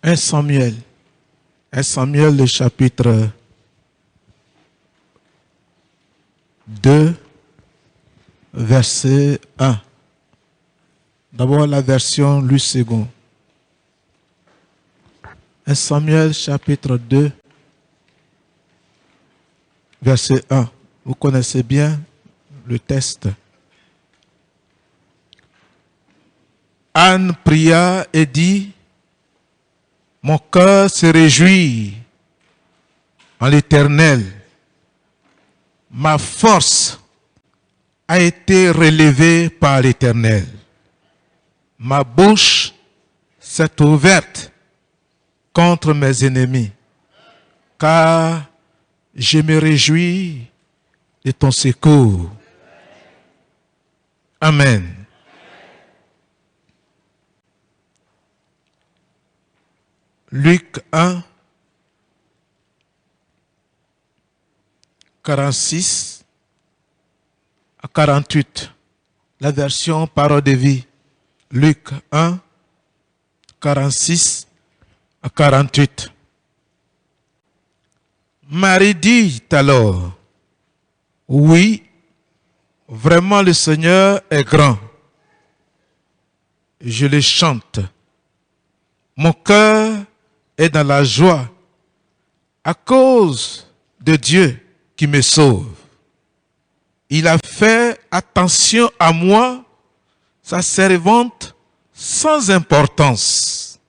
1 Samuel. 1 Samuel, le chapitre 2, verset 1. D'abord la version Louis II. 1 Samuel, chapitre 2, verset 1. Vous connaissez bien le texte. Anne pria et dit: mon cœur se réjouit en l'Éternel. Ma force a été relevée par l'Éternel. Ma bouche s'est ouverte contre mes ennemis, car je me réjouis de ton secours. Amen. Luc 1, 46 à 48, la version Parole de vie. Luc 1, 46 à 48. Marie dit alors: oui, vraiment le Seigneur est grand. Je le chante. Mon cœur est dans la joie à cause de Dieu qui me sauve. Il a fait attention à moi, sa servante sans importance.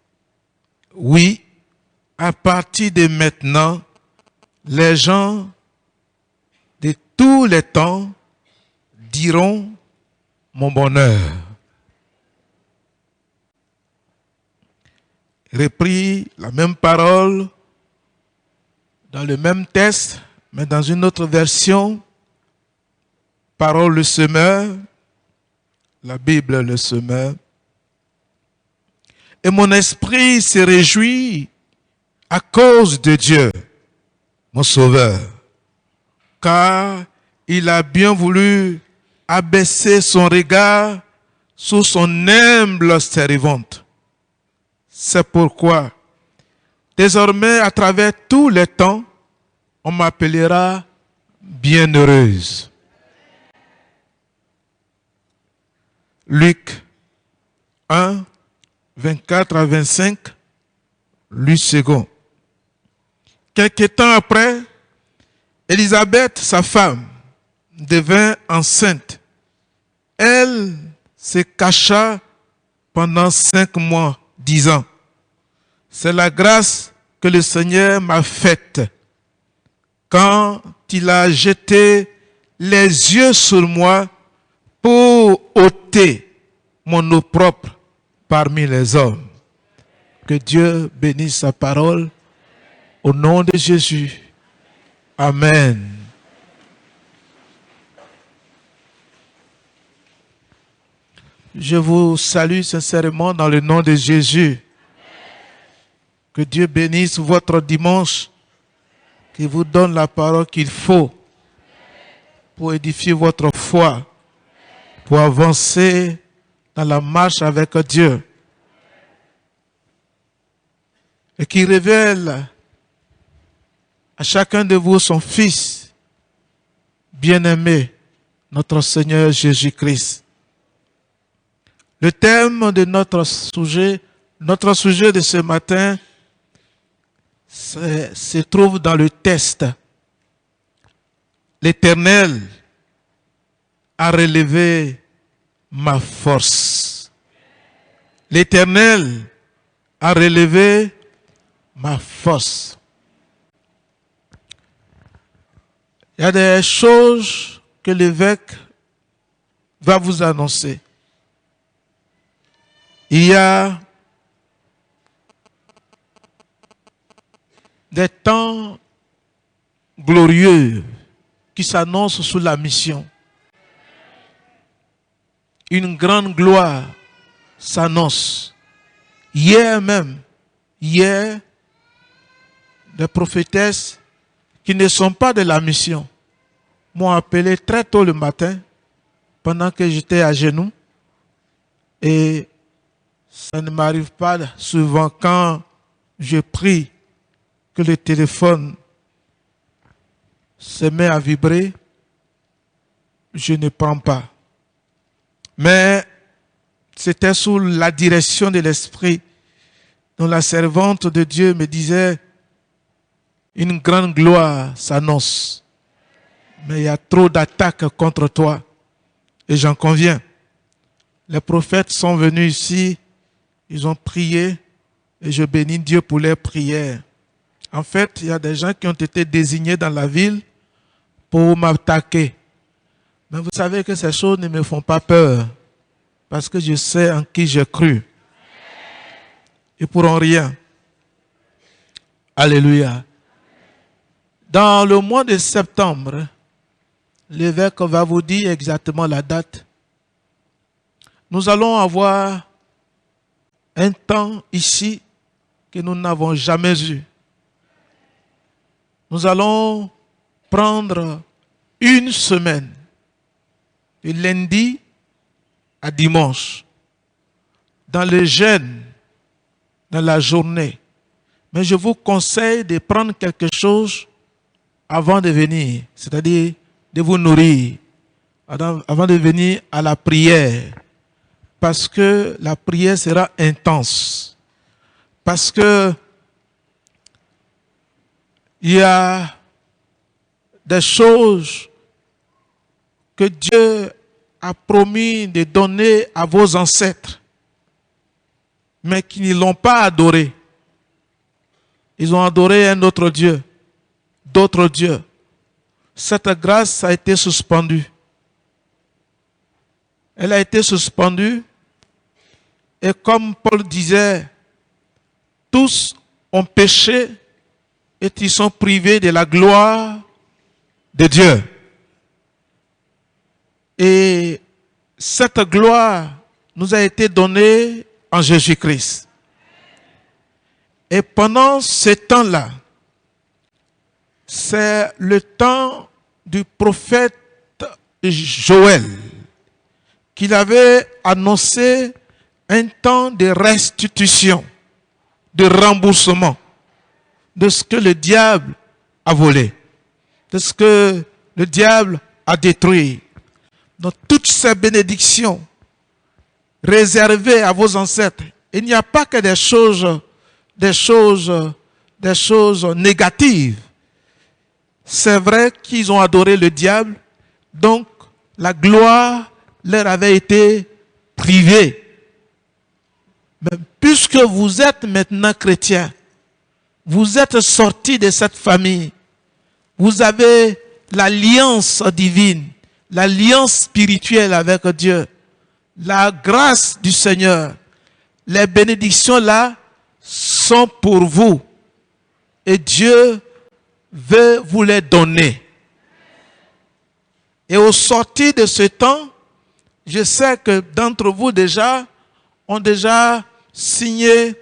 Oui, à partir de maintenant, les gens de tous les temps diront mon bonheur. Repris la même parole dans le même texte, mais dans une autre version. Parole le semeur, la Bible le semeur. Et mon esprit se réjouit à cause de Dieu, mon sauveur, car il a bien voulu abaisser son regard sur son humble servante. C'est pourquoi, désormais, à travers tous les temps, on m'appellera bienheureuse. Luc 1, 24 à 25, Louis II. Quelque temps après, Élisabeth, sa femme, devint enceinte. Elle se cacha pendant 5 mois, disant: c'est la grâce que le Seigneur m'a faite quand il a jeté les yeux sur moi pour ôter mon opprobre parmi les hommes. Que Dieu bénisse sa parole au nom de Jésus. Amen. Je vous salue sincèrement dans le nom de Jésus. Que Dieu bénisse votre dimanche, qu'il vous donne la parole qu'il faut pour édifier votre foi, pour avancer dans la marche avec Dieu. Et qu'il révèle à chacun de vous son Fils bien-aimé, notre Seigneur Jésus-Christ. Le thème de notre sujet de ce matin se trouve dans le texte. L'Éternel a relevé ma force. L'Éternel a relevé ma force. Il y a des choses que l'évêque va vous annoncer. Il y a des temps glorieux qui s'annoncent sous la mission. Une grande gloire s'annonce. Hier, des prophétesses qui ne sont pas de la mission m'ont appelé très tôt le matin pendant que j'étais à genoux. Et ça ne m'arrive pas souvent quand je prie que le téléphone se met à vibrer, je ne prends pas. Mais c'était sous la direction de l'Esprit dont la servante de Dieu me disait, une grande gloire s'annonce. Mais il y a trop d'attaques contre toi. Et j'en conviens. Les prophètes sont venus ici, ils ont prié, et je bénis Dieu pour leurs prières. En fait, il y a des gens qui ont été désignés dans la ville pour m'attaquer. Mais vous savez que ces choses ne me font pas peur, parce que je sais en qui j'ai cru. Ils ne pourront rien. Alléluia. Dans le mois de septembre, l'évêque va vous dire exactement la date. Nous allons avoir un temps ici que nous n'avons jamais eu. Nous allons prendre une semaine, de lundi à dimanche, dans le jeûne, dans la journée. Mais je vous conseille de prendre quelque chose avant de venir, c'est-à-dire de vous nourrir, avant de venir à la prière. Parce que la prière sera intense. Parce que il y a des choses que Dieu a promis de donner à vos ancêtres, mais qui ne l'ont pas adoré. Ils ont adoré un autre Dieu, d'autres dieux. Cette grâce a été suspendue. Elle a été suspendue. Et comme Paul disait, tous ont péché et ils sont privés de la gloire de Dieu. Et cette gloire nous a été donnée en Jésus-Christ. Et pendant ce temps-là, c'est le temps du prophète Joël qu'il avait annoncé un temps de restitution, de remboursement de ce que le diable a volé, de ce que le diable a détruit. Donc toutes ces bénédictions réservées à vos ancêtres, il n'y a pas que des choses négatives. C'est vrai qu'ils ont adoré le diable, donc la gloire leur avait été privée. Mais puisque vous êtes maintenant chrétien, vous êtes sortis de cette famille, vous avez l'alliance divine, l'alliance spirituelle avec Dieu, la grâce du Seigneur, les bénédictions là sont pour vous et Dieu veut vous les donner. Et au sortir de ce temps, je sais que d'entre vous déjà ont déjà signé,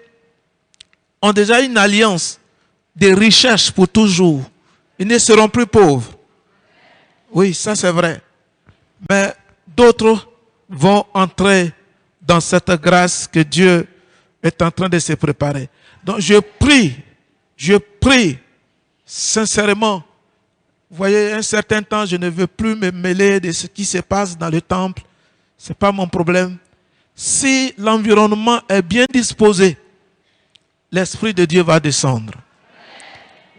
ont déjà une alliance de richesse pour toujours. Ils ne seront plus pauvres. Oui, ça c'est vrai. Mais d'autres vont entrer dans cette grâce que Dieu est en train de se préparer. Donc je prie sincèrement. Vous voyez, un certain temps, je ne veux plus me mêler de ce qui se passe dans le temple. Ce n'est pas mon problème. Si l'environnement est bien disposé, l'Esprit de Dieu va descendre,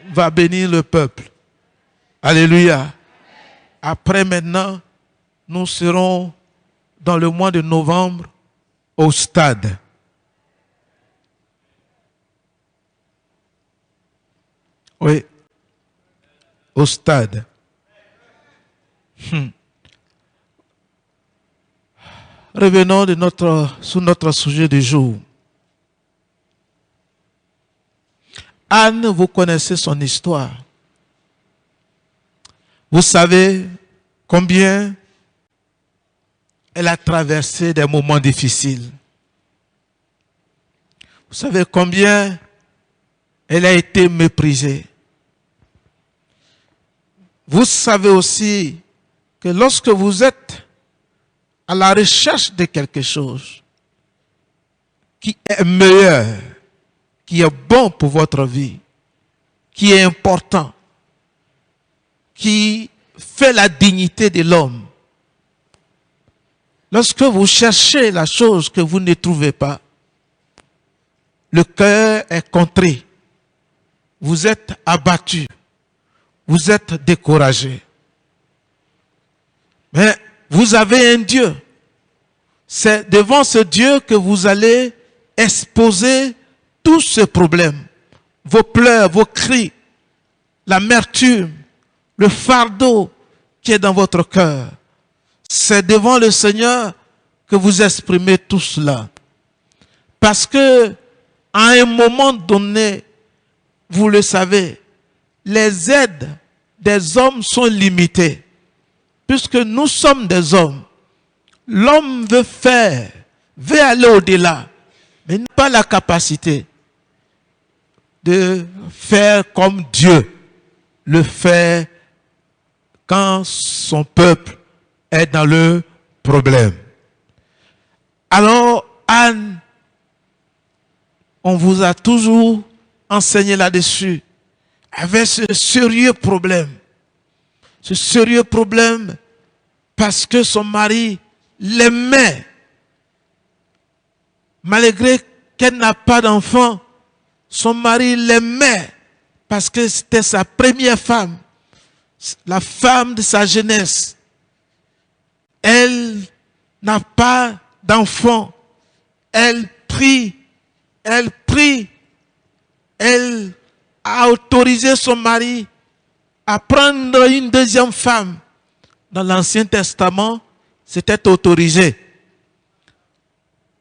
va bénir le peuple. Alléluia. Après maintenant, nous serons dans le mois de novembre au stade. Oui, au stade. Revenons sur notre sujet du jour. Anne, vous connaissez son histoire. Vous savez combien elle a traversé des moments difficiles. Vous savez combien elle a été méprisée. Vous savez aussi que lorsque vous êtes à la recherche de quelque chose qui est meilleur, qui est bon pour votre vie, qui est important, qui fait la dignité de l'homme. Lorsque vous cherchez la chose que vous ne trouvez pas, le cœur est contrit, vous êtes abattu, vous êtes découragé. Mais vous avez un Dieu. C'est devant ce Dieu que vous allez exposer tous ces problèmes, vos pleurs, vos cris, l'amertume, le fardeau qui est dans votre cœur. C'est devant le Seigneur que vous exprimez tout cela. Parce que, à un moment donné, vous le savez, les aides des hommes sont limitées. Puisque nous sommes des hommes, l'homme veut aller au-delà, mais n'a pas la capacité de faire comme Dieu le fait quand son peuple est dans le problème. Alors, Anne, on vous a toujours enseigné là-dessus, avec ce sérieux problème. Ce sérieux problème parce que son mari l'aimait. Malgré qu'elle n'a pas d'enfant, son mari l'aimait parce que c'était sa première femme, la femme de sa jeunesse. Elle n'a pas d'enfant. Elle prie, elle a autorisé son mari à prendre une deuxième femme. Dans l'Ancien Testament, c'était autorisé.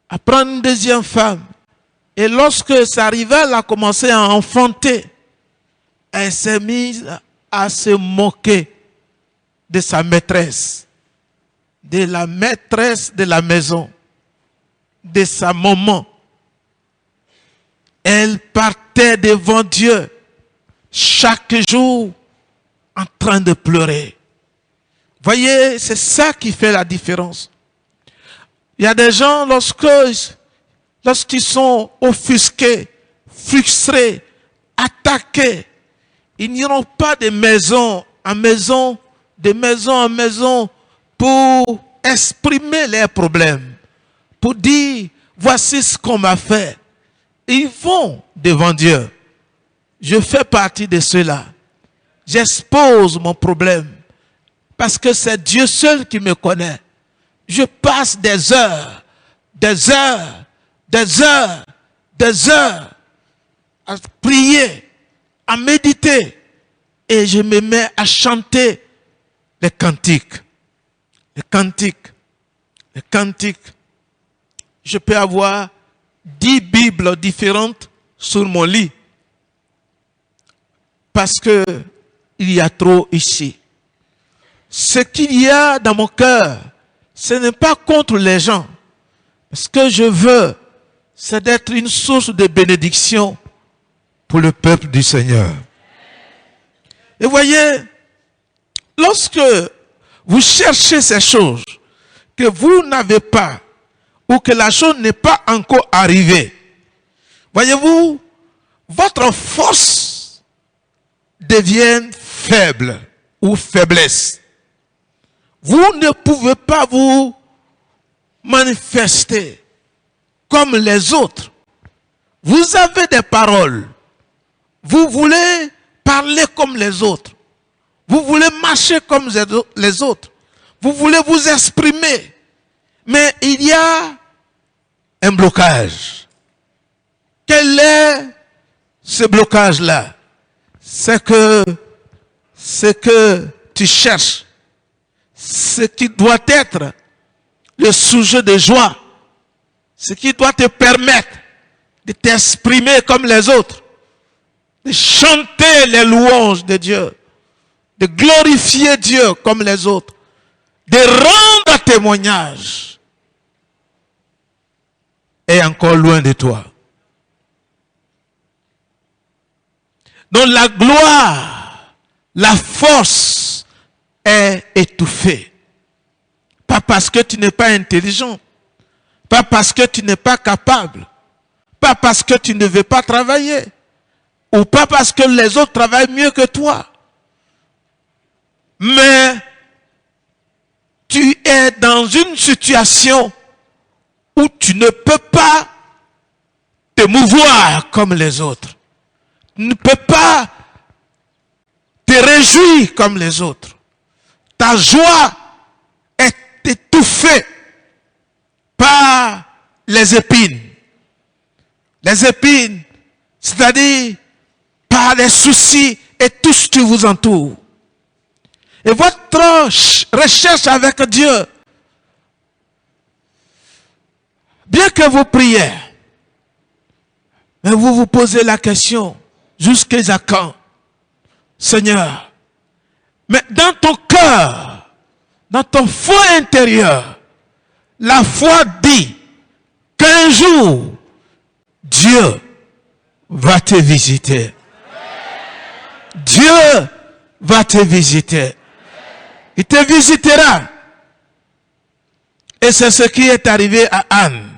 À prendre une deuxième femme. Et lorsque ça arrivait, elle a commencé à enfanter. Elle s'est mise à se moquer de sa maîtresse, de la maîtresse de la maison, de sa maman. Elle partait devant Dieu chaque jour en train de pleurer. Voyez, c'est ça qui fait la différence. Il y a des gens, lorsqu'ils sont offusqués, frustrés, attaqués, ils n'iront pas de maison en maison, de maison en maison pour exprimer leurs problèmes, pour dire, voici ce qu'on m'a fait. Ils vont devant Dieu. Je fais partie de ceux-là. J'expose mon problème. Parce que c'est Dieu seul qui me connaît. Je passe des heures à prier, à méditer. Et je me mets à chanter les cantiques. Les cantiques. Les cantiques. Je peux avoir 10 Bibles différentes sur mon lit. Parce que il y a trop ici. Ce qu'il y a dans mon cœur, ce n'est pas contre les gens. Ce que je veux, c'est d'être une source de bénédiction pour le peuple du Seigneur. Et voyez, lorsque vous cherchez ces choses que vous n'avez pas, ou que la chose n'est pas encore arrivée, voyez-vous, votre force devient faible ou faiblesse. Vous ne pouvez pas vous manifester comme les autres. Vous avez des paroles. Vous voulez parler comme les autres. Vous voulez marcher comme les autres. Vous voulez vous exprimer. Mais il y a un blocage. Quel est ce blocage-là? C'est que tu cherches, ce qui doit être le sujet de joie, ce qui doit te permettre de t'exprimer comme les autres, de chanter les louanges de Dieu, de glorifier Dieu comme les autres, de rendre témoignage, est encore loin de toi. Donc la gloire, la force est étouffée. Pas parce que tu n'es pas intelligent, pas parce que tu n'es pas capable, pas pas parce que tu ne veux pas travailler, ou pas parce que les autres travaillent mieux que toi, mais tu es dans une situation où tu ne peux pas te mouvoir comme les autres. Tu ne peux pas te réjouir comme les autres. Ta joie est étouffée par les épines. Les épines, c'est-à-dire par les soucis et tout ce qui vous entoure. Et votre recherche avec Dieu, bien que vous priez, mais vous vous posez la question, jusqu'à quand, Seigneur? Mais dans ton cœur, dans ton fond intérieur, la foi dit qu'un jour, Dieu va te visiter. Dieu va te visiter. Il te visitera. Et c'est ce qui est arrivé à Anne.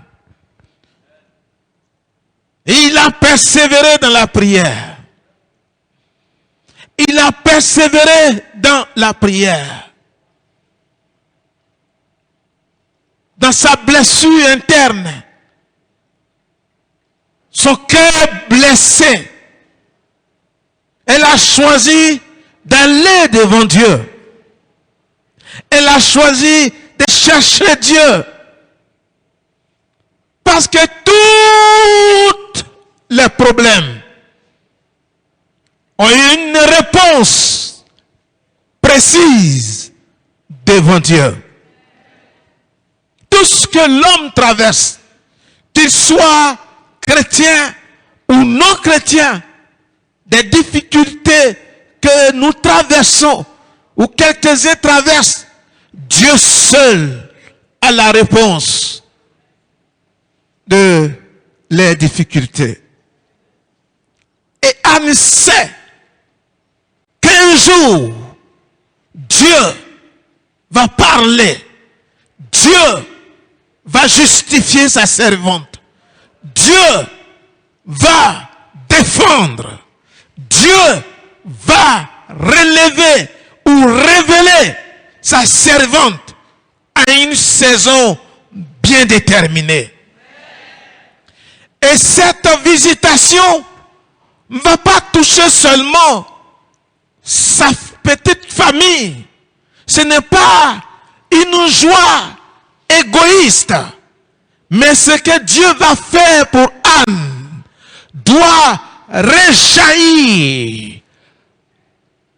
Il a persévéré dans la prière. Il a persévéré dans la prière. Dans sa blessure interne. Son cœur blessé. Elle a choisi d'aller devant Dieu. Elle a choisi de chercher Dieu. Parce que tous les problèmes ont une réponse précise devant Dieu. Tout ce que l'homme traverse, qu'il soit chrétien ou non chrétien, des difficultés que nous traversons ou quelques-uns traversent, Dieu seul a la réponse de les difficultés. Et Anne sait qu'un jour, Dieu va parler. Dieu va justifier sa servante. Dieu va défendre. Dieu va relever ou révéler sa servante à une saison bien déterminée. Et cette visitation ne va pas toucher seulement sa petite famille. Ce n'est pas une joie égoïste. Mais ce que Dieu va faire pour Anne doit rejaillir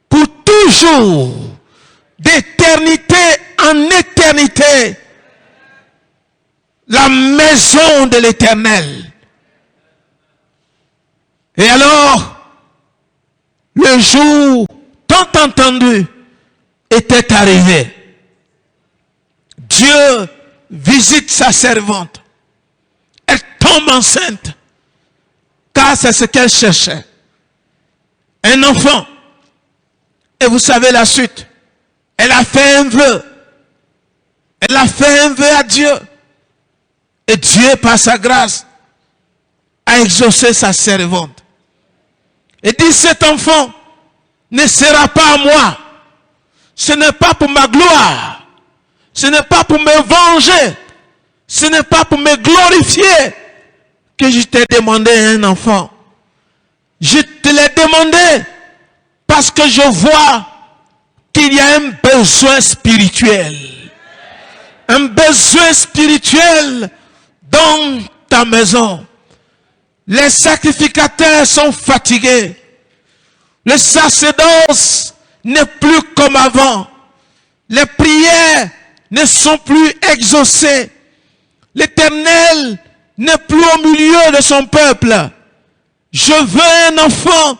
pour toujours, d'éternité en éternité, la maison de l'Éternel. Et alors, le jour tant entendu était arrivé. Dieu visite sa servante. Elle tombe enceinte. Car c'est ce qu'elle cherchait. Un enfant. Et vous savez la suite. Elle a fait un vœu. Elle a fait un vœu à Dieu. Et Dieu, par sa grâce, a exaucé sa servante. Et dit, cet enfant ne sera pas à moi. Ce n'est pas pour ma gloire. Ce n'est pas pour me venger. Ce n'est pas pour me glorifier que je t'ai demandé un enfant. Je te l'ai demandé parce que je vois qu'il y a un besoin spirituel. Un besoin spirituel dans ta maison. Les sacrificateurs sont fatigués. Le sacerdoce n'est plus comme avant. Les prières ne sont plus exaucées. L'Éternel n'est plus au milieu de son peuple. Je veux un enfant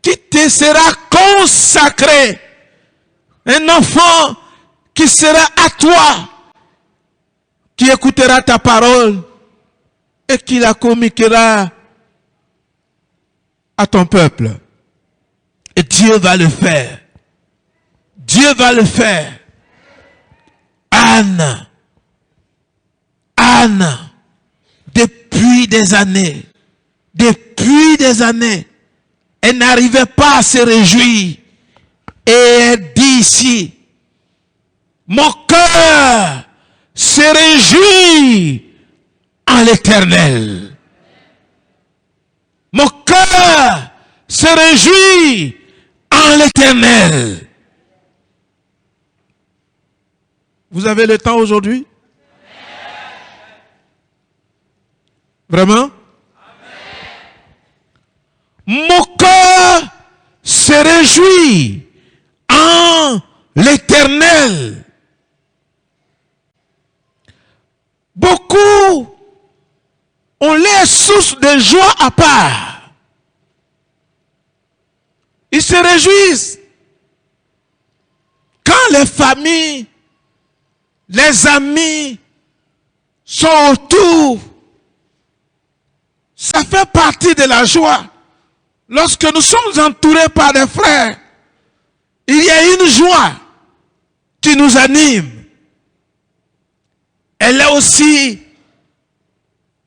qui te sera consacré. Un enfant qui sera à toi, qui écoutera ta parole et qui la communiquera à ton peuple. Et Dieu va le faire. Dieu va le faire. Anne, depuis des années, depuis des années, elle n'arrivait pas à se réjouir. Et elle dit ici, mon cœur se réjouit en l'Éternel. Mon cœur se réjouit en l'Éternel. Vous avez le temps aujourd'hui? Vraiment? Mon cœur se réjouit en l'Éternel. Beaucoup ont les sources de joie à part. Ils se réjouissent quand les familles, les amis sont autour. Ça fait partie de la joie. Lorsque nous sommes entourés par des frères, il y a une joie qui nous anime. Elle est aussi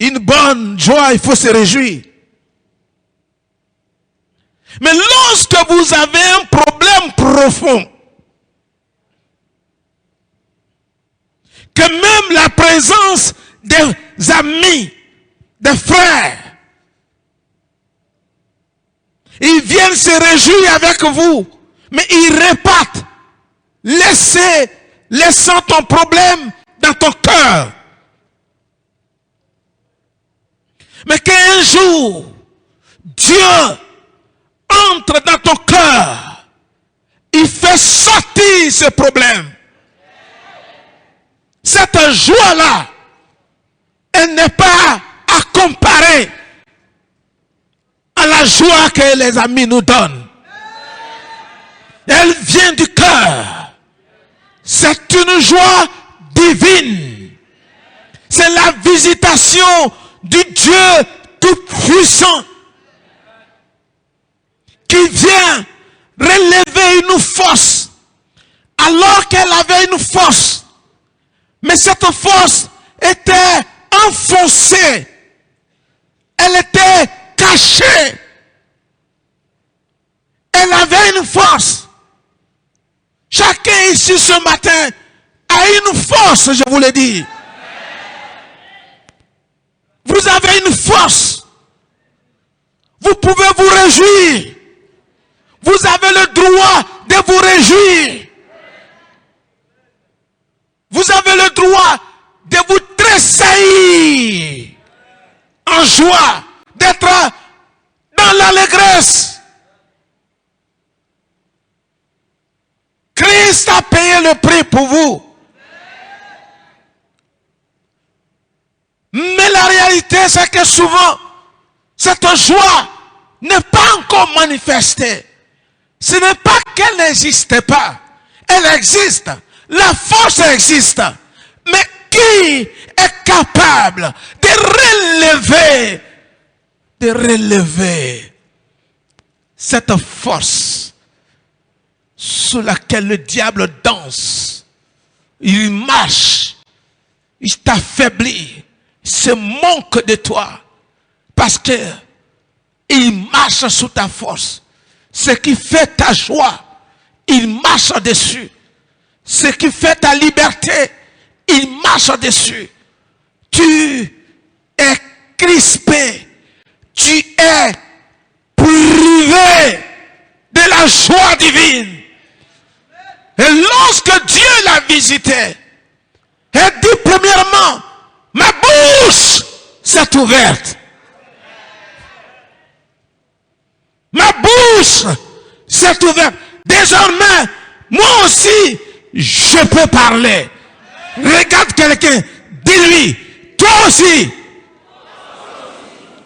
une bonne joie, il faut se réjouir. Mais lorsque vous avez un problème profond, que même la présence des amis, des frères, ils viennent se réjouir avec vous, mais ils repartent, laissant ton problème dans ton cœur. Mais qu'un jour, Dieu entre dans ton cœur, il fait sortir ce problème. Cette joie-là, elle n'est pas à comparer à la joie que les amis nous donnent. Elle vient du cœur. C'est une joie divine. C'est la visitation du Dieu tout-puissant qui vient relever une force alors qu'elle avait une force. Mais cette force était enfoncée. Elle était cachée. Elle avait une force. Chacun ici ce matin a une force, je vous le dis. Vous avez une force. Vous pouvez vous réjouir. Vous avez le droit de vous réjouir. Vous avez le droit de vous tressaillir en joie, d'être dans l'allégresse. Christ a payé le prix pour vous. Mais la réalité, c'est que souvent, cette joie n'est pas encore manifestée. Ce n'est pas qu'elle n'existe pas. Elle existe. La force existe. Mais qui est capable de relever cette force sous laquelle le diable danse? Il marche. Il t'affaiblit. Il se moque de toi. Parce que il marche sous ta force. Ce qui fait ta joie, il marche dessus. Ce qui fait ta liberté, il marche dessus. Tu es crispé. Tu es privé de la joie divine. Et lorsque Dieu l'a visité, il dit premièrement, ma bouche s'est ouverte. Ma bouche s'est ouverte. Désormais, moi aussi, je peux parler. Regarde quelqu'un, dis-lui, toi aussi,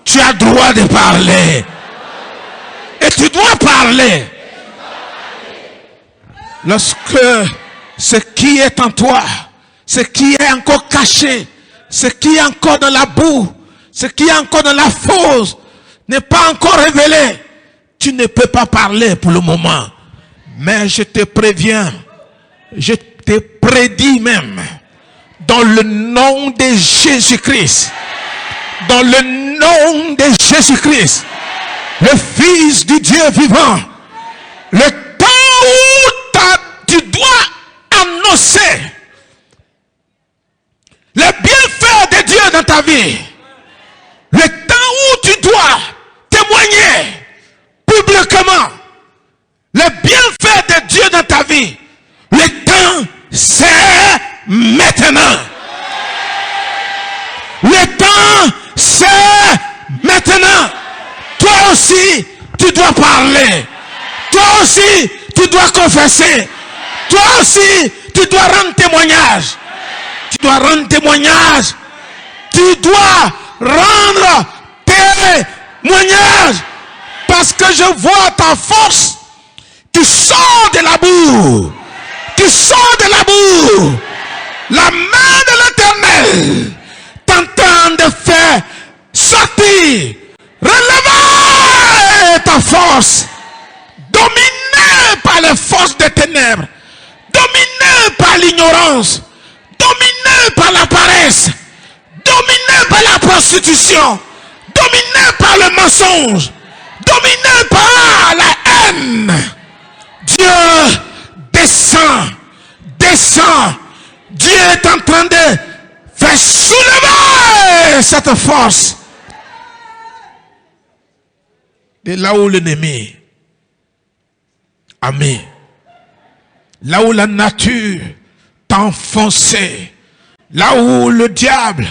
tu as le droit de parler. Et tu dois parler. Lorsque ce qui est en toi, ce qui est encore caché, ce qui est encore dans la boue, ce qui est encore dans la fosse, n'est pas encore révélé, tu ne peux pas parler pour le moment. Mais je te préviens, je te prédis même, dans le nom de Jésus-Christ, Dans le nom de Jésus-Christ, le Fils du Dieu vivant, le temps où tu dois annoncer les bienfaits de Dieu dans ta vie, le temps où tu dois témoigner publiquement les bienfaits de Dieu dans ta vie, le temps c'est maintenant. Le temps c'est maintenant. Toi aussi tu dois parler. Toi aussi tu dois confesser. Toi aussi tu dois rendre témoignage. Tu dois rendre témoignage. Tu dois rendre témoignage. Parce que je vois ta force. Tu sors de la boue. Tu sors de la boue. La main de l'Éternel t'entend de faire sortir. Relevez ta force. Dominée par les forces des ténèbres. Dominée par l'ignorance. Dominée par la paresse. Dominée par la prostitution. Dominée par le mensonge. Dominée par la haine. Dieu descend. Descend. Dieu est en train de faire soulever cette force. De là où l'ennemi a mis. Là où la nature t'a enfoncé. Là où le diable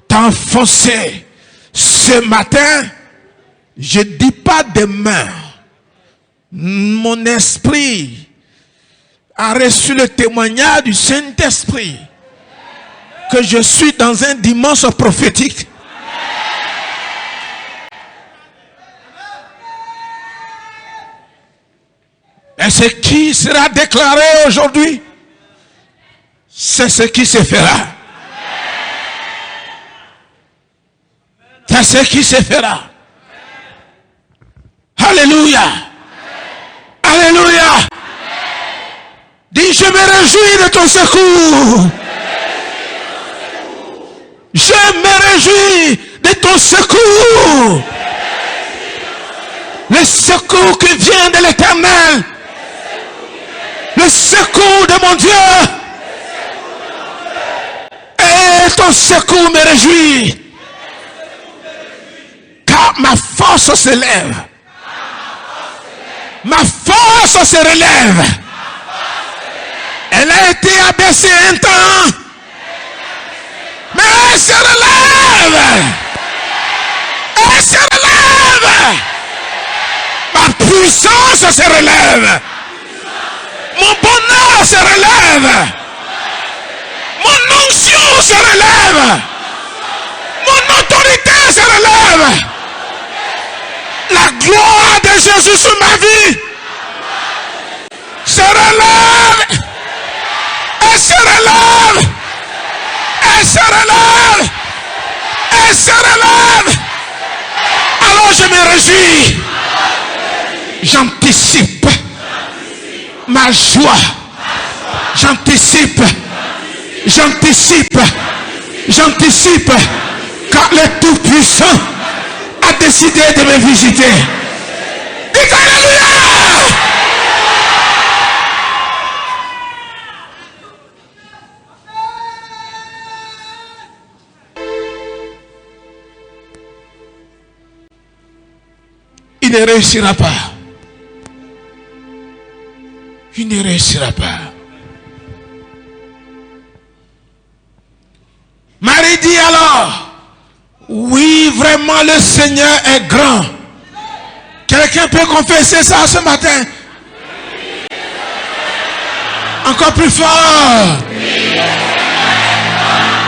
t'a enfoncé. Ce matin, je ne dis pas demain. Mon esprit a reçu le témoignage du Saint-Esprit que je suis dans un dimanche prophétique. Et ce qui sera déclaré aujourd'hui, c'est ce qui se fera. C'est ce qui se fera. Alléluia. Alléluia. Dis, je me réjouis de ton secours. Je me réjouis de ton secours. Le secours qui vient de l'Éternel. Le secours de mon Dieu. Et ton secours me réjouit. Car ma force se lève. Ma force se relève. Elle a été abaissée un temps. Mais elle se relève. Elle se relève. Ma puissance se relève. Mon bonheur se relève. Mon onction se relève. Mon autorité se relève. La gloire de Jésus sur ma vie se relève. Elle se relève. Elle se relève. Elle se relève. Alors je me réjouis. J'anticipe ma joie. J'anticipe. J'anticipe. J'anticipe. Car le Tout-Puissant a décidé de me visiter. Dites Alléluia. Il ne réussira pas. Il ne réussira pas. Marie dit alors, oui, vraiment le Seigneur est grand. Quelqu'un peut confesser ça ce matin? Encore plus fort.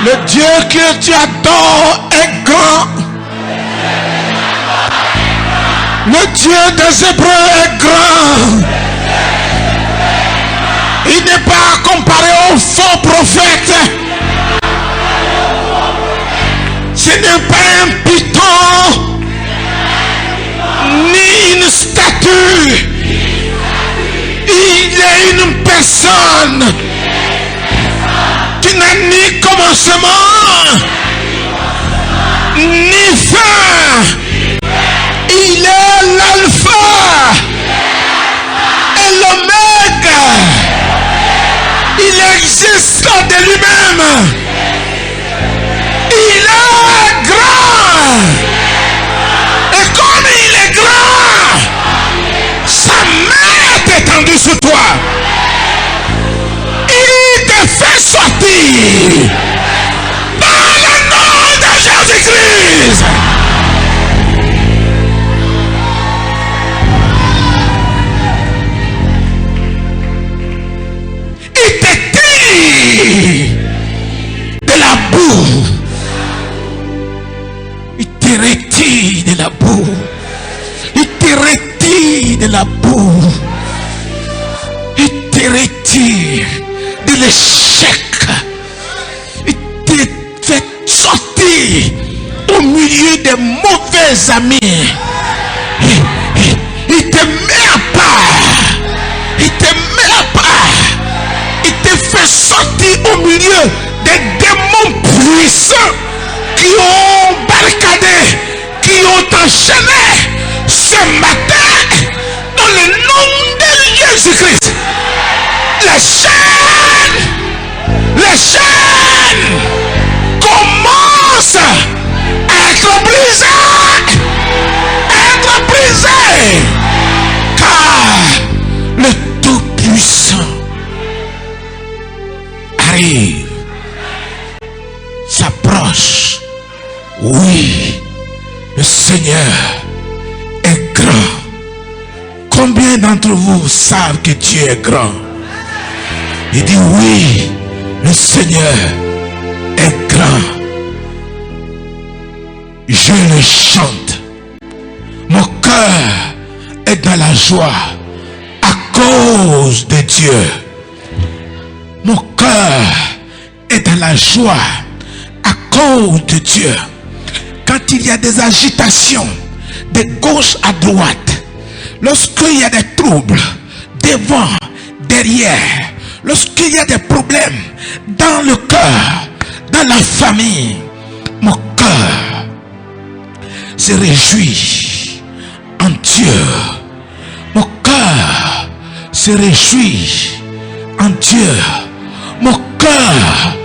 Le Dieu que tu adores est grand. Le Dieu des Hébreux est grand. Il n'est pas comparé aux faux prophètes. Ce n'est pas un python, ni une statue. Il est une personne qui n'a ni commencement, ni Il est l'alpha et l'oméga. Il existe de lui-même. Il est grand. Et comme il est grand, sa main est étendue sur toi. Il te fait sortir dans le nom de Jésus-Christ. Il te tire de la boue. Il te retire de la boue. Il te retire de la boue. Il te retire de l'échec. Il te fait sortir au milieu des mauvais amis. Il te met à part. Il te met à part. Il te fait sortir au milieu des démons puissants qui ont barricadé, qui ont enchaîné ce matin dans le nom de Jésus-Christ. Les chaînes commencent à être brisées, car le Tout-Puissant arrive, s'approche. Oui, le Seigneur est grand. Combien d'entre vous savent que Dieu est grand? Il dit oui, le Seigneur est grand. Je le chante. Mon cœur est dans la joie à cause de Dieu. Mon cœur est dans la joie à cause de Dieu. Quand il y a des agitations de gauche à droite, lorsqu'il y a des troubles devant, derrière, lorsqu'il y a des problèmes dans le cœur, dans la famille, mon cœur se réjouit en Dieu. Mon cœur se réjouit en Dieu. Mon cœur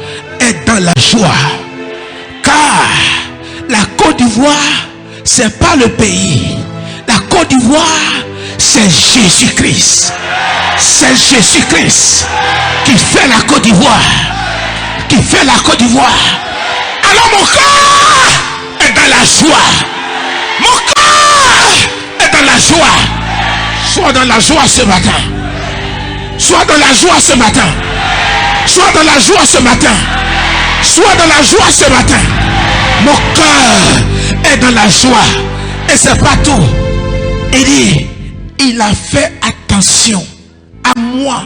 est dans la joie. Car la Côte d'Ivoire, c'est pas le pays. La Côte d'Ivoire, c'est Jésus-Christ. C'est Jésus-Christ qui fait la Côte d'Ivoire. Qui fait la Côte d'Ivoire. Alors mon cœur est dans la joie. Mon cœur est dans la joie. Sois dans la joie ce matin. Sois dans la joie ce matin. Sois dans la joie ce matin. Sois dans la joie ce matin. Mon cœur est dans la joie. Et c'est pas tout. Il dit, il a fait attention à moi,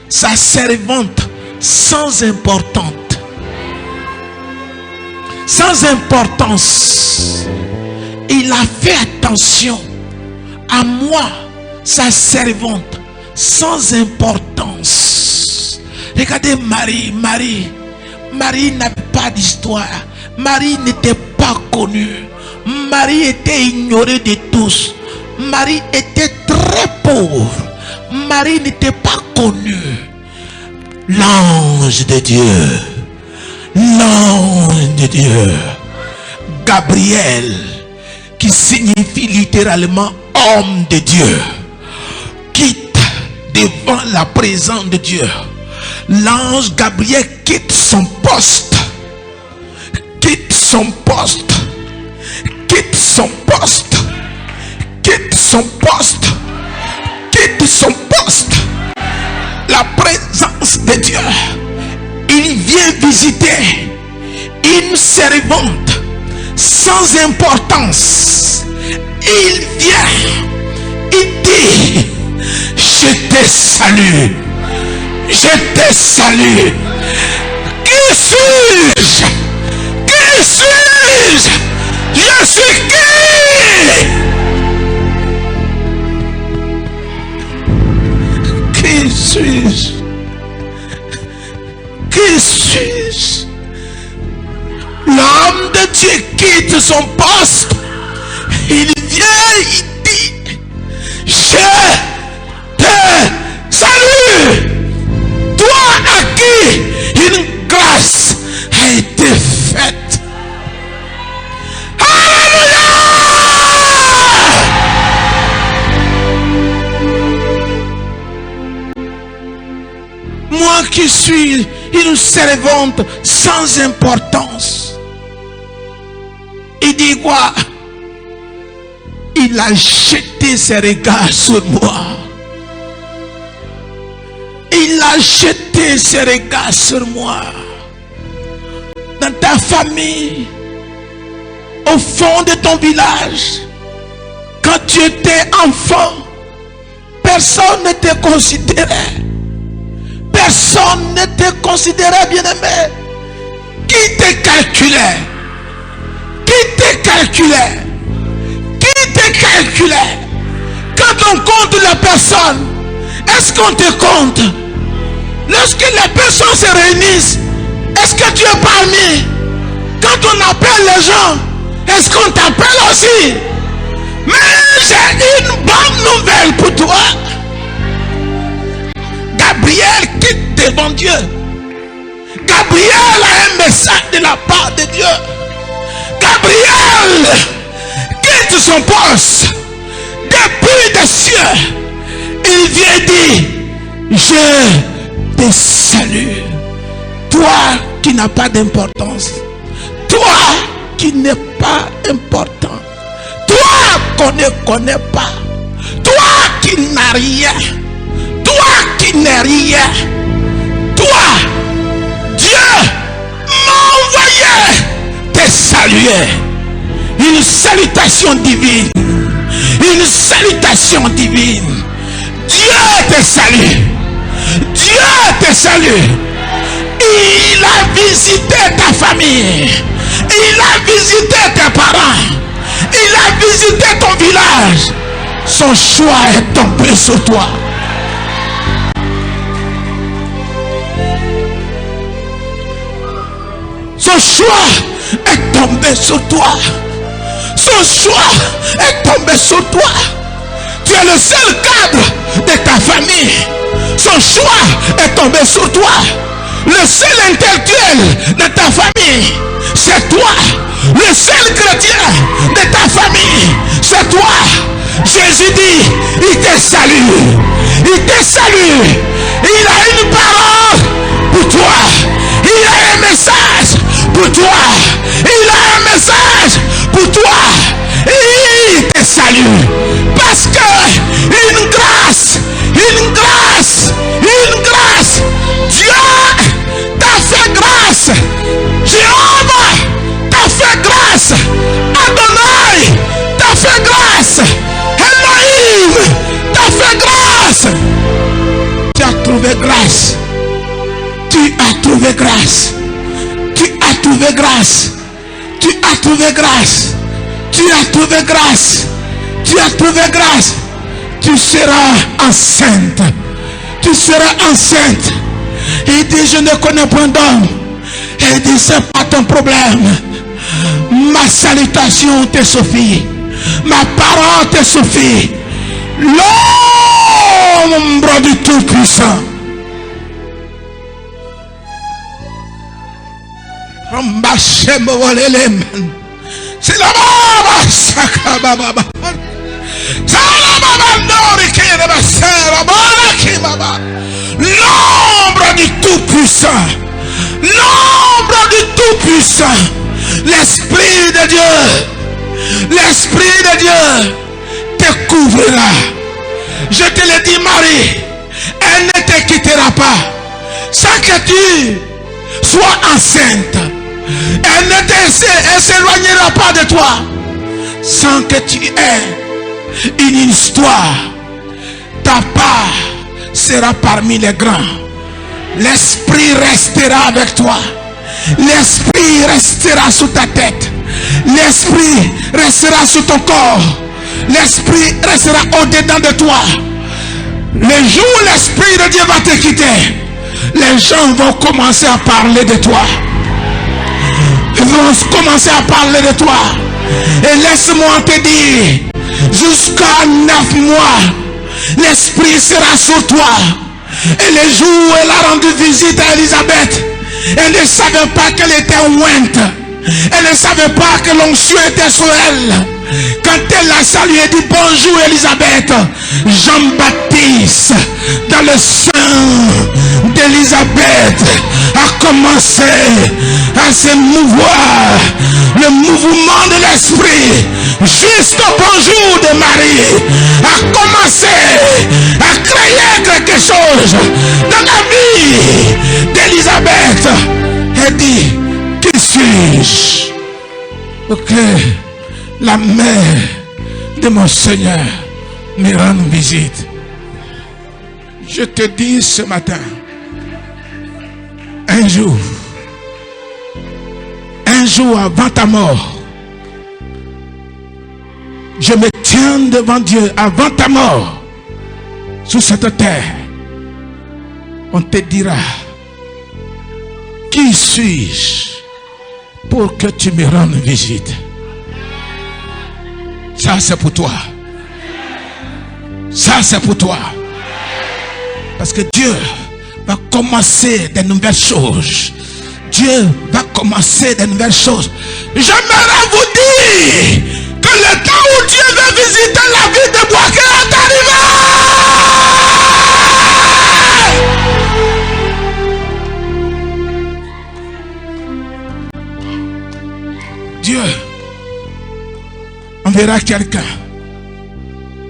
sa servante sans importante. Sans importance. Il a fait attention à moi, sa servante sans importance. Regardez Marie. Marie n'avait pas d'histoire. Marie n'était pas connue. Marie était ignorée de tous. Marie était très pauvre. Marie n'était pas connue. L'ange de Dieu. L'ange de Dieu. Gabriel, qui signifie littéralement homme de Dieu, quitte devant la présence de Dieu. L'ange Gabriel quitte son poste. Quitte son poste. Quitte son poste. Quitte son poste. Quitte son poste. La présence de Dieu. Il vient visiter une servante sans importance. Il vient. Il dit, je te salue. Je te salue. Qui suis-je? Qui suis-je? Je suis qui? Qui suis-je? Qui suis-je? L'homme de Dieu quitte son poste il vient, il dit, je te salue, toi à qui une grâce a été faite. Alléluia! Moi qui suis une servante sans importance, il dit quoi? Il a jeté ses regards sur moi. Il a jeté ses regards sur moi. Dans ta famille, au fond de ton village, quand tu étais enfant, personne ne te considérait. Personne ne te considérait, bien-aimé. Qui te calculait? Qui te calculait? Qui te calculait? Quand on compte les personnes, est-ce qu'on te compte? Lorsque les personnes se réunissent, est-ce que tu es parmi? Quand on appelle les gens, est-ce qu'on t'appelle aussi? Mais j'ai une bonne nouvelle pour toi. Gabriel quitte devant Dieu. Gabriel a un message de la part de Dieu. Gabriel quitte son poste depuis des cieux. Il vient dire, je te salue. Toi qui n'as pas d'importance. Toi qui n'es pas important. Toi qu'on ne connaît pas. Toi qui n'as rien. Toi qui n'es rien. Toi, Dieu m'a envoyé te saluer. Une salutation divine. Une salutation divine. Dieu te salue. Dieu te salue. Il a visité ta famille. Il a visité tes parents. Il a visité ton village. Son choix est tombé sur toi. Son choix est tombé sur toi. Son choix est tombé sur toi. Tu es le seul cadre de ta famille. Son choix est tombé sur toi. Le seul intellectuel de ta famille, c'est toi. Le seul chrétien de ta famille, c'est toi. Jésus dit, il te salue. Il te salue. Il a une parole pour toi. Il a un message pour toi. Il a un message pour toi. Il te salue. Parce que une grâce, Dieu t'a fait grâce. Jéhovah t'a fait grâce. Adonai t'a fait grâce. Elohim t'a fait grâce. Tu as trouvé grâce. Tu as trouvé grâce. Tu as trouvé grâce. Tu as trouvé grâce. Tu as trouvé grâce. Tu as trouvé grâce. Tu seras enceinte. Tu seras enceinte. Il dit, je ne connais point d'homme. Il dit, c'est pas ton problème. Ma salutation te suffit. Ma parole te suffit. L'ombre du Tout-Puissant. C'est la l'ombre du Tout-Puissant. L'ombre du Tout-Puissant. L'Esprit de Dieu. L'Esprit de Dieu te couvrira. Je te le dis, Marie, elle ne te quittera pas sans que tu sois enceinte. Elle ne s'éloignera pas de toi sans que tu aies une histoire. Ta part sera parmi les grands. L'Esprit restera avec toi. L'Esprit restera sous ta tête. L'Esprit restera sous ton corps. L'Esprit restera au-dedans de toi. Le jour où l'Esprit de Dieu va te quitter, les gens vont commencer à parler de toi. Ils vont commencer à parler de toi. Et laisse-moi te dire, jusqu'à 9 mois, l'Esprit sera sur toi. Et le jour où elle a rendu visite à Élisabeth, elle ne savait pas qu'elle était ointe. Elle ne savait pas que l'onction était sur elle. Quand elle l'a salué, elle dit bonjour Élisabeth. Jean-Baptiste, dans le sein d'Élisabeth, a commencé à se mouvoir. Le mouvement de l'esprit, juste au bonjour de Marie, a commencé à créer quelque chose dans la vie d'Élisabeth. Elle dit, qui suis-je pour que la mère de mon Seigneur me rende visite? Je te dis ce matin, un jour avant ta mort, je me tiens devant Dieu avant ta mort, sur cette terre, on te dira, qui suis-je pour que tu me rendes visite? Ça c'est pour toi. Ça c'est pour toi. Parce que Dieu va commencer de nouvelles choses. Dieu va commencer de nouvelles choses. J'aimerais vous dire que le temps où Dieu va visiter la ville de Boaké est arrivé. Dieu enverra quelqu'un.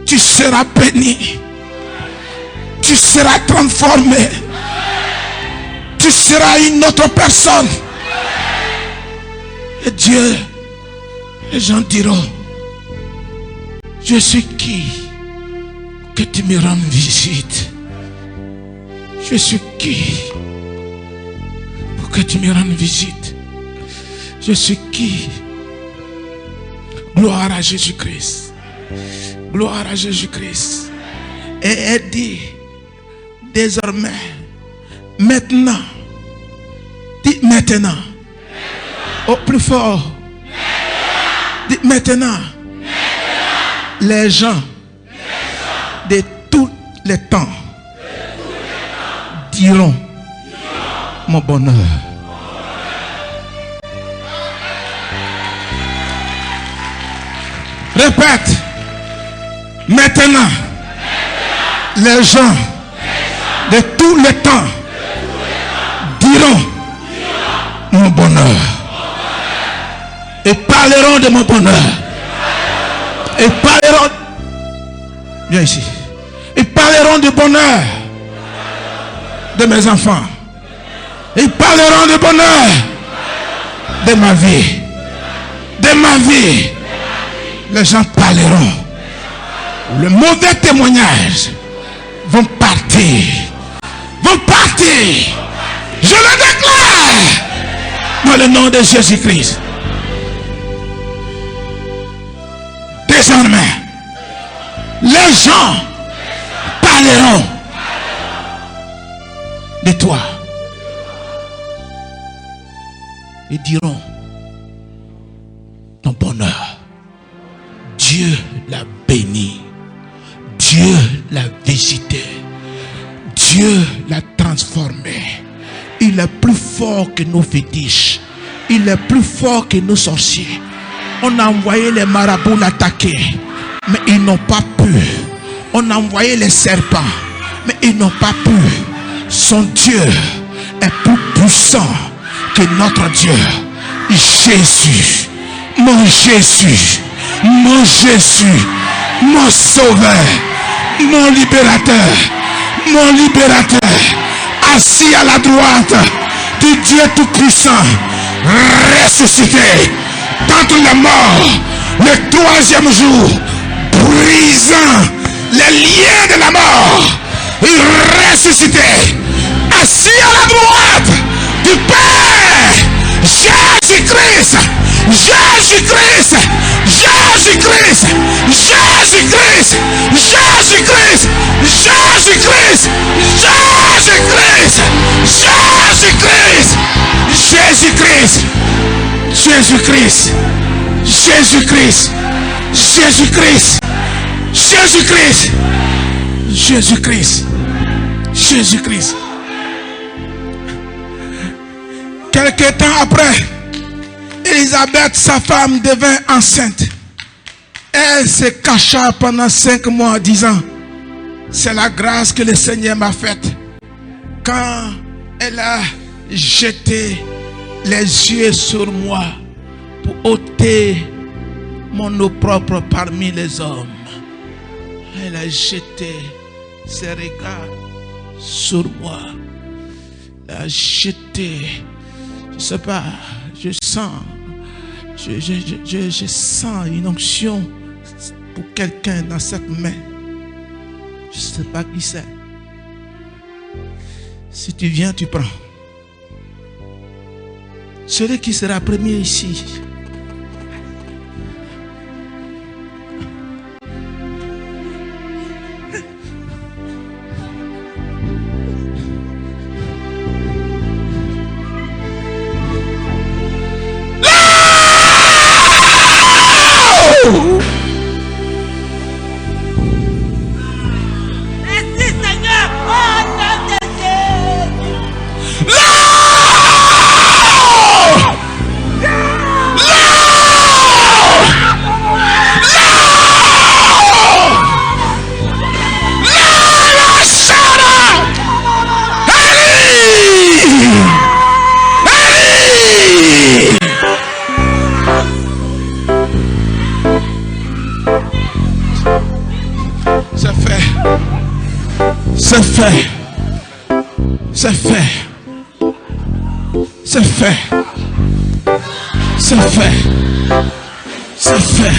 Tu seras béni. Tu seras transformé. Tu seras une autre personne. Et Dieu, les gens diront, je suis qui que tu me rendes visite? Je suis qui pour que tu me rendes visite? Je suis qui? Gloire à Jésus-Christ. Gloire à Jésus-Christ. Et elle dit, désormais, maintenant, dites maintenant, au plus fort, dites maintenant, les gens de tous les temps diront mon bonheur. Répète, maintenant, les gens de tous les temps diront mon bonheur et parleront de mon bonheur et parleront, viens ici, ils parleront du bonheur de mes enfants, ils parleront du bonheur de ma vie, de ma vie. Les gens parleront. Le mauvais témoignage vont partir. Vont partir. Je le déclare dans le nom de Jésus-Christ. Désormais, les gens parleront de toi. Ils diront ton bonheur. Dieu l'a béni. Dieu l'a visité. Dieu l'a transformé. Il est plus fort que nos fétiches. Il est plus fort que nos sorciers. On a envoyé les marabouts l'attaquer, mais ils n'ont pas pu. On a envoyé les serpents, mais ils n'ont pas pu. Son Dieu est plus puissant que notre Dieu. Jésus, mon Jésus, mon Jésus, mon sauveur, mon libérateur, assis à la droite du Dieu tout-puissant, ressuscité d'entre les morts, le troisième jour, brisant les liens de la mort, il ressuscité, assis à la droite du Père. Jésus-Christ, Jésus-Christ, Jésus-Christ, Jésus-Christ, Jésus-Christ, Jésus-Christ, Jésus-Christ, Jésus-Christ, Jésus-Christ, Jésus-Christ, Jésus-Christ. Jésus-Christ. Jésus-Christ. Jésus-Christ. Jésus-Christ. Quelque temps après, Élisabeth, sa femme, devint enceinte. Elle se cacha pendant 5 mois en disant, c'est la grâce que le Seigneur m'a faite. Quand elle a jeté les yeux sur moi pour ôter mon opprobre parmi les hommes, elle a jeté ses regards sur moi. Elle a jeté, je ne sais pas, je sens une onction pour quelqu'un dans cette main. Je ne sais pas qui c'est. Si tu viens, tu prends. Celui qui sera premier ici. C'est fait. C'est fait. C'est fait. C'est fait. C'est fait.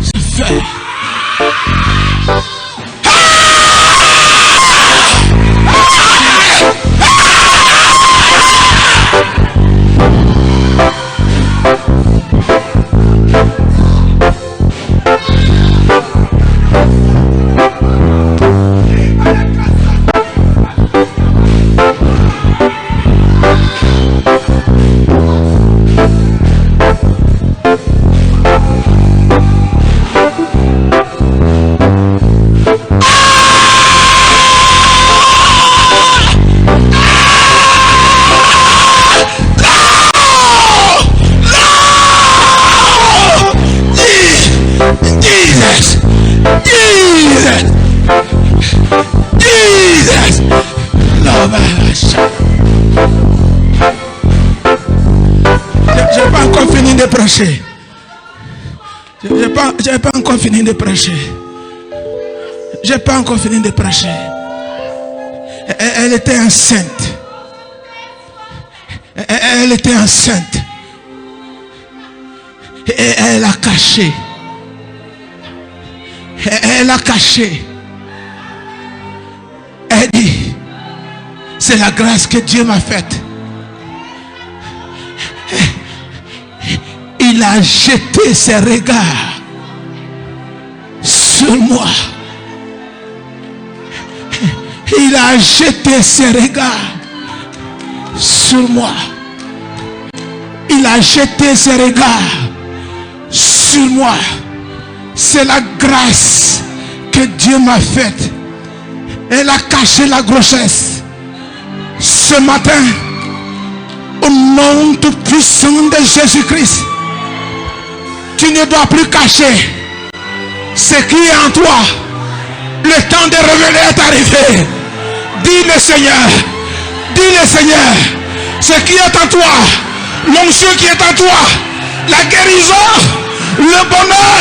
C'est fait. J'ai pas encore fini de prêcher. J'ai pas encore fini de prêcher. J'ai pas encore fini de prêcher. Elle était enceinte. Elle était enceinte. Et elle a caché. Elle a caché. Elle dit, c'est la grâce que Dieu m'a faite. Il a jeté ses regards sur moi. Il a jeté ses regards sur moi. Il a jeté ses regards sur moi. C'est la grâce que Dieu m'a faite. Elle a caché la grossesse. Ce matin, au nom tout puissant de Jésus-Christ, tu ne dois plus cacher ce qui est en toi. Le temps de révéler est arrivé. Dis le Seigneur. Dis le Seigneur. Ce qui est en toi. L'onction qui est en toi. La guérison. Le bonheur.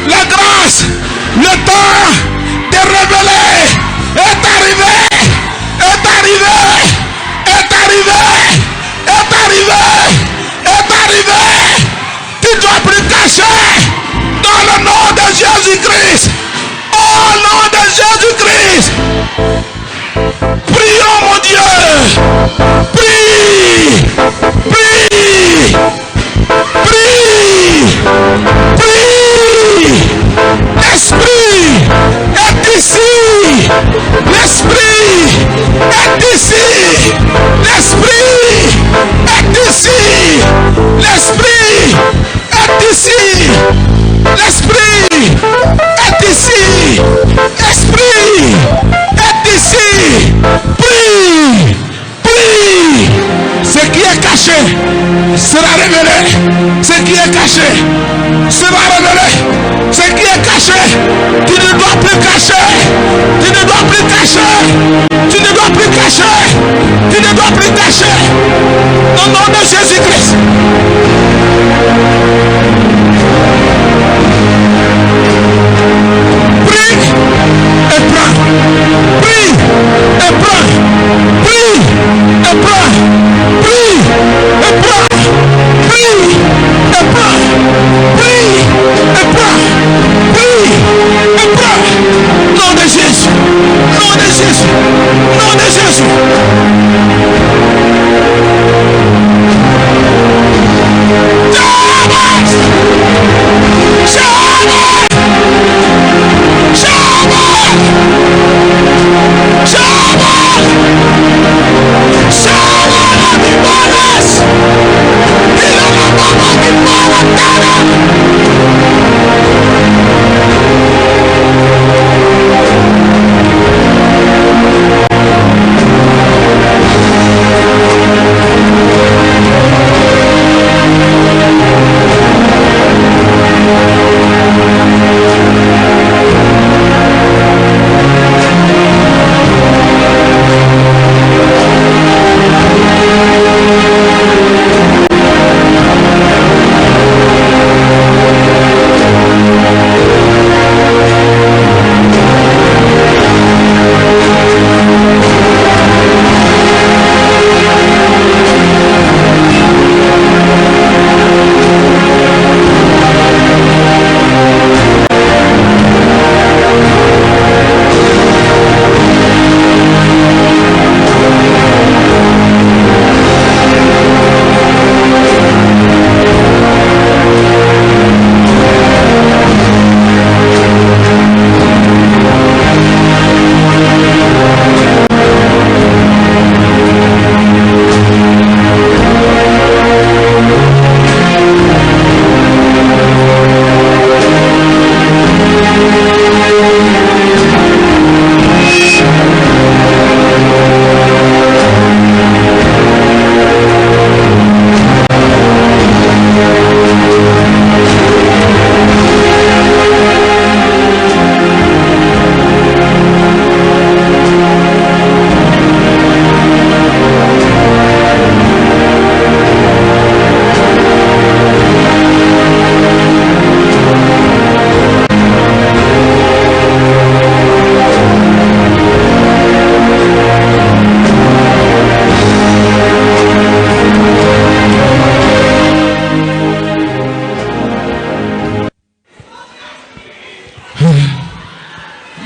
La grâce. Le temps de révéler est arrivé. Est arrivé. Est arrivé. Est arrivé. Est arrivé. Tu dois plus cacher. Dans le nom de Jésus-Christ. Au nom de Jésus-Christ. Prions mon Dieu. Prie. Prie. Prie. Prie. L'esprit est ici. L'esprit est ici. L'esprit est ici. L'esprit est qui est caché sera révélé. Ce qui est caché, tu ne dois plus cacher. Tu ne dois plus cacher. Tu ne dois plus cacher. Tu ne dois plus cacher. Au nom de Jésus-Christ. Prie et prends. Prie et prends. Prie et prends. Prie et prends. Prie et prends. Prie et prends. Prie et prends. Nom de Jésus. Nom de Jésus. Nom de Jésus.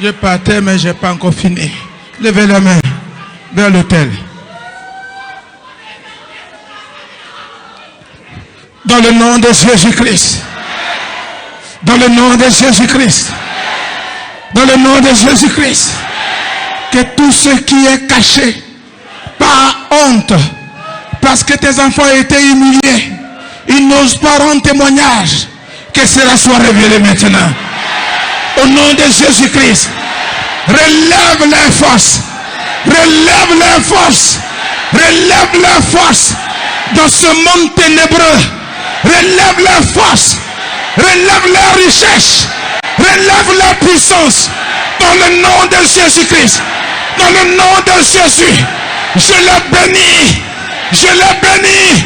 Je partais, mais je n'ai pas encore fini. Levez la main vers l'autel. Dans le nom de Jésus-Christ. Dans le nom de Jésus-Christ. Dans le nom de Jésus-Christ. Que tout ce qui est caché par honte, parce que tes enfants ont été humiliés, ils n'osent pas rendre témoignage, que cela soit révélé maintenant. Au nom de Jésus-Christ, relève les forces, relève les forces, relève les forces dans ce monde ténébreux, relève les forces, relève les richesses, relève la puissance, dans le nom de Jésus-Christ, dans le nom de Jésus, je le bénis, je le bénis,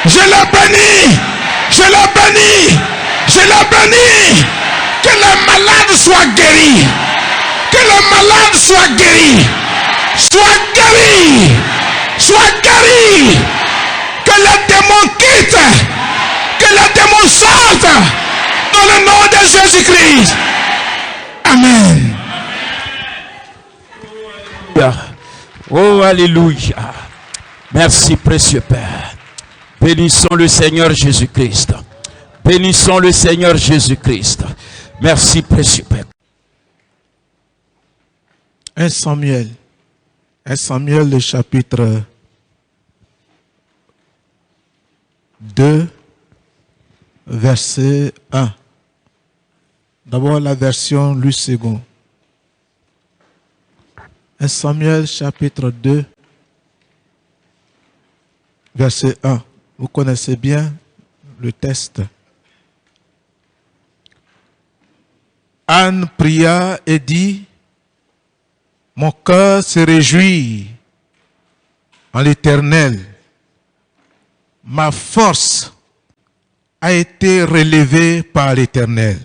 je le bénis, je le bénis, je le bénis. Que les malades soient guéris. Que les malades soient guéris. Soient guéris. Soient guéris. Que les démons quittent. Que les démons sortent. Dans le nom de Jésus-Christ. Amen. Oh, alléluia. Merci, précieux Père. Bénissons le Seigneur Jésus-Christ. Bénissons le Seigneur Jésus-Christ. Merci, précieux Père. 1 Samuel. 1 Samuel, le chapitre 2, verset 1. D'abord la version Louis II. 1 Samuel, chapitre 2, verset 1. Vous connaissez bien le texte. Anne pria et dit, « Mon cœur se réjouit en l'Éternel. Ma force a été relevée par l'Éternel. »